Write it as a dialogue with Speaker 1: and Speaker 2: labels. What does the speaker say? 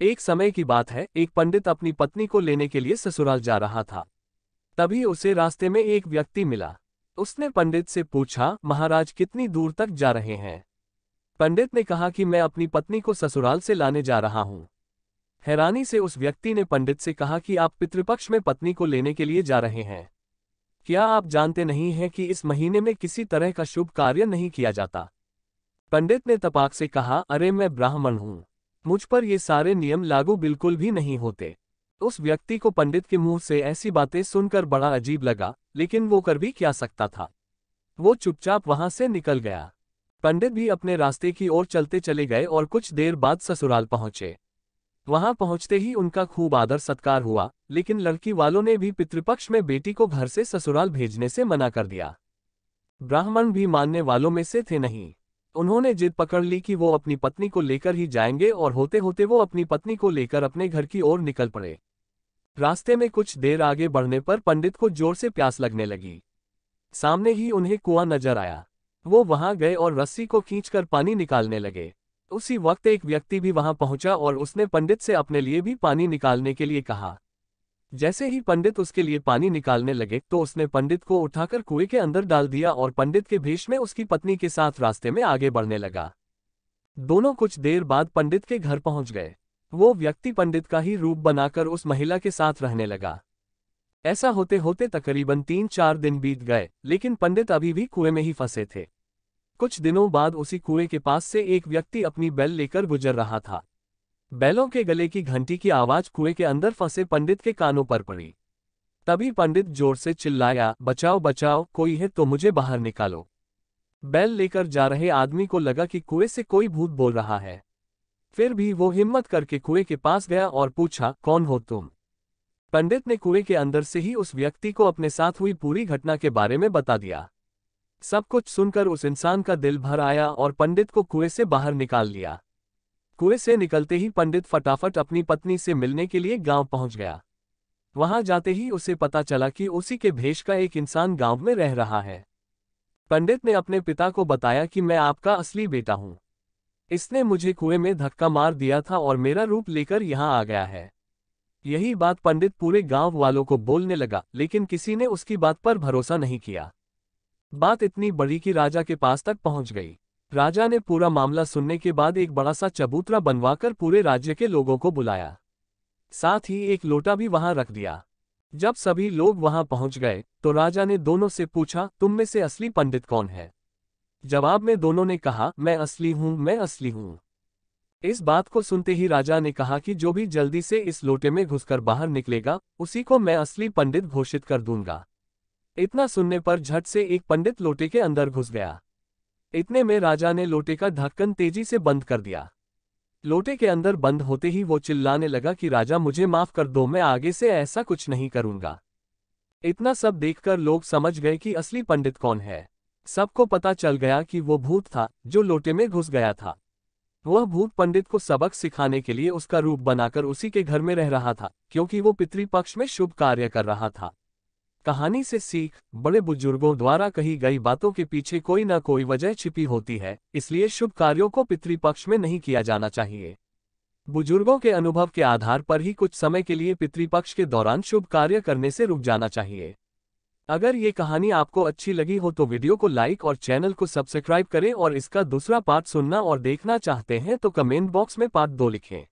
Speaker 1: एक समय की बात है, एक पंडित अपनी पत्नी को लेने के लिए ससुराल जा रहा था। तभी उसे रास्ते में एक व्यक्ति मिला। उसने पंडित से पूछा, महाराज कितनी दूर तक जा रहे हैं? पंडित ने कहा कि मैं अपनी पत्नी को ससुराल से लाने जा रहा हूं। हैरानी से उस व्यक्ति ने पंडित से कहा कि आप पितृपक्ष में पत्नी को लेने के लिए जा रहे हैं। क्या आप जानते नहीं हैं कि इस महीने में किसी तरह का शुभ कार्य नहीं किया जाता? पंडित ने तपाक से कहा, अरे मैं ब्राह्मण हूं, मुझ पर ये सारे नियम लागू बिल्कुल भी नहीं होते। उस व्यक्ति को पंडित के मुंह से ऐसी बातें सुनकर बड़ा अजीब लगा, लेकिन वो कर भी क्या सकता था। वो चुपचाप वहां से निकल गया। पंडित भी अपने रास्ते की ओर चलते चले गए और कुछ देर बाद ससुराल पहुंचे। वहां पहुंचते ही उनका खूब आदर सत्कार हुआ, लेकिन लड़की वालों ने भी पितृपक्ष में बेटी को घर से ससुराल भेजने से मना कर दिया। ब्राह्मण भी मानने वालों में से थे नहीं। उन्होंने जिद पकड़ ली कि वो अपनी पत्नी को लेकर ही जाएंगे और होते होते वो अपनी पत्नी को लेकर अपने घर की ओर निकल पड़े। रास्ते में कुछ देर आगे बढ़ने पर पंडित को जोर से प्यास लगने लगी। सामने ही उन्हें कुआं नजर आया। वो वहां गए और रस्सी को खींचकर पानी निकालने लगे। उसी वक्त एक व्यक्ति भी वहां पहुंचा और उसने पंडित से अपने लिए भी पानी निकालने के लिए कहा। जैसे ही पंडित उसके लिए पानी निकालने लगे तो उसने पंडित को उठाकर कुएं के अंदर डाल दिया और पंडित के भेष में उसकी पत्नी के साथ रास्ते में आगे बढ़ने लगा। दोनों कुछ देर बाद पंडित के घर पहुंच गए। वो व्यक्ति पंडित का ही रूप बनाकर उस महिला के साथ रहने लगा। ऐसा होते होते तकरीबन 3-4 दिन बीत गए, लेकिन पंडित अभी भी कुएं में ही फंसे थे। कुछ दिनों बाद उसी कुएं के पास से एक व्यक्ति अपनी बैल लेकर गुजर रहा था। बैलों के गले की घंटी की आवाज कुएं के अंदर फंसे पंडित के कानों पर पड़ी। तभी पंडित जोर से चिल्लाया, बचाओ बचाओ, कोई है तो मुझे बाहर निकालो। बैल लेकर जा रहे आदमी को लगा कि कुएं से कोई भूत बोल रहा है। फिर भी वो हिम्मत करके कुएं के पास गया और पूछा, कौन हो तुम? पंडित ने कुएं के अंदर से ही उस व्यक्ति को अपने साथ हुई पूरी घटना के बारे में बता दिया। सब कुछ सुनकर उस इंसान का दिल भर आया और पंडित को कुएं से बाहर निकाल लिया। कुएं से निकलते ही पंडित फटाफट अपनी पत्नी से मिलने के लिए गांव पहुंच गया। वहां जाते ही उसे पता चला कि उसी के भेष का एक इंसान गांव में रह रहा है। पंडित ने अपने पिता को बताया कि मैं आपका असली बेटा हूं। इसने मुझे कुएं में धक्का मार दिया था और मेरा रूप लेकर यहां आ गया है। यही बात पंडित पूरे गांव वालों को बोलने लगा, लेकिन किसी ने उसकी बात पर भरोसा नहीं किया। बात इतनी बड़ी कि राजा के पास तक पहुंच गई। राजा ने पूरा मामला सुनने के बाद एक बड़ा सा चबूतरा बनवाकर पूरे राज्य के लोगों को बुलाया। साथ ही एक लोटा भी वहां रख दिया। जब सभी लोग वहां पहुंच गए तो राजा ने दोनों से पूछा, तुम में से असली पंडित कौन है? जवाब में दोनों ने कहा, मैं असली हूं, मैं असली हूं। इस बात को सुनते ही राजा ने कहा कि जो भी जल्दी से इस लोटे में घुसकर बाहर निकलेगा, उसी को मैं असली पंडित घोषित कर दूंगा। इतना सुनने पर झट से एक पंडित लोटे के अंदर घुस गया। इतने में राजा ने लोटे का ढक्कन तेजी से बंद कर दिया। लोटे के अंदर बंद होते ही वो चिल्लाने लगा कि राजा मुझे माफ कर दो, मैं आगे से ऐसा कुछ नहीं करूंगा। इतना सब देखकर लोग समझ गए कि असली पंडित कौन है। सबको पता चल गया कि वो भूत था जो लोटे में घुस गया था। वह भूत पंडित को सबक सिखाने के लिए उसका रूप बनाकर उसी के घर में रह रहा था, क्योंकि वो पितृपक्ष में शुभ कार्य कर रहा था। कहानी से सीख, बड़े बुजुर्गों द्वारा कही गई बातों के पीछे कोई न कोई वजह छिपी होती है, इसलिए शुभ कार्यों को पितृपक्ष में नहीं किया जाना चाहिए। बुजुर्गों के अनुभव के आधार पर ही कुछ समय के लिए पितृपक्ष के दौरान शुभ कार्य करने से रुक जाना चाहिए। अगर ये कहानी आपको अच्छी लगी हो तो वीडियो को लाइक और चैनल को सब्सक्राइब करें, और इसका दूसरा पार्ट सुनना और देखना चाहते हैं तो कमेंट बॉक्स में पार्ट 2 लिखें।